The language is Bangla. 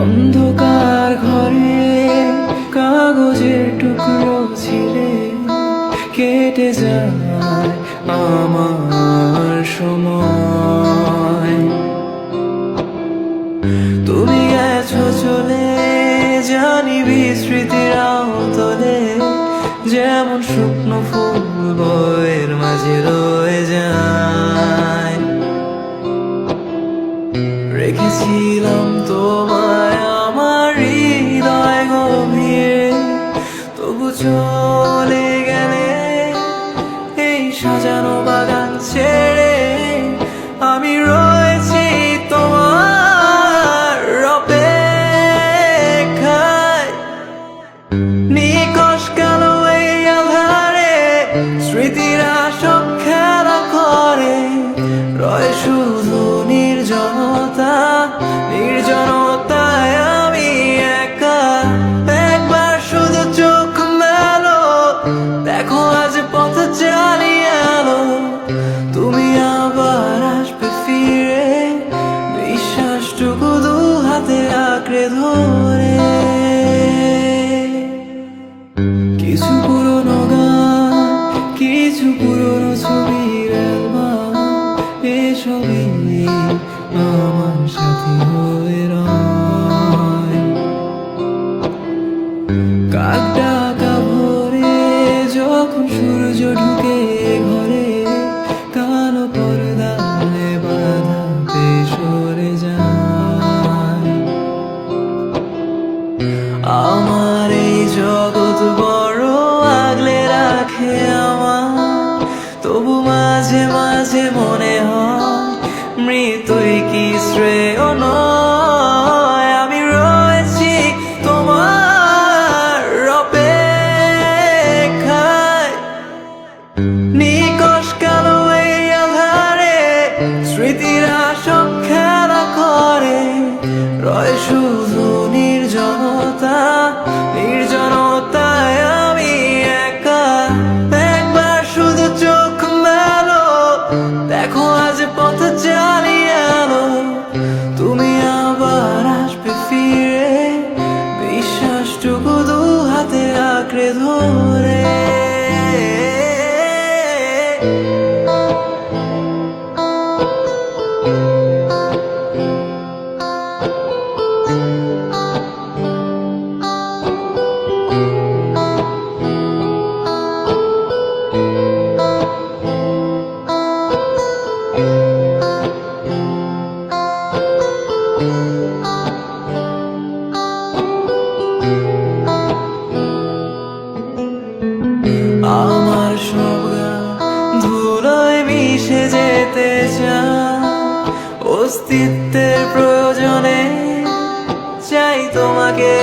অন্ধকার ঘরে কাগজের টুকরো ছিলে কেটে যায় আমার সময়। তুমি গেছো চলে, জানি বিস্মৃতিরাও তোলে, যেমন শুকনো ফুল বয়ের মাঝে রয়ে যায়। রেখেছিলাম তোমায় আমার হৃদয় গভীরে, তবু চলে গেলে এই সাজানো বাগান ছেড়ে। আমি রয়েছি তোমার অপেক্ষায়, নিকশ কালো এই আধারে স্মৃতিরা সব খেলা করে। রয় শুধু নির্জনতা, নির্জনতায় আমি একা। একবার শুধু চোখ মেলো, দেখো আজ পথ চালিয়ে এলো। তুমি আবার আসবে ফিরে, বিশ্বাসটুকু দু হাতে আঁকড়ে ধরে। কিছু পুরনো গান, কিছু পুরনো ছবির অ্যালবাম, এসবই আমার সাথী হয়ে রয়। কাক ডাকা ভোরে যখন সূর্য ঢুকে ঘরে, কালো পর্দায় বাঁধাতে সরে যায়। আমার এই জগৎ বড় আগলে রাখে আমার, তবু মাঝে মাঝে মনে হয় মৃত্যুই কি শ্রেয় নয়। আমি রয়েছি তোমার অপেক্ষায়, নিকশ কালো এই আধারে স্মৃতিরা সব খেলা করে। রয় শুধু নির্জনতা, নির্জনতায় আমি একা। একবার শুধু চোখ মেলো, দেখো আজ পথ চালিয়ে এলো। তুমি আবার আসবে ফিরে, বিশ্বাসটুকু দু হাতে আঁকড়ে ধরে। আমার সব গান ধুলোয় মিশে যেতে চায়, অস্তিত্বের প্রয়োজনে চাই তোমাকে।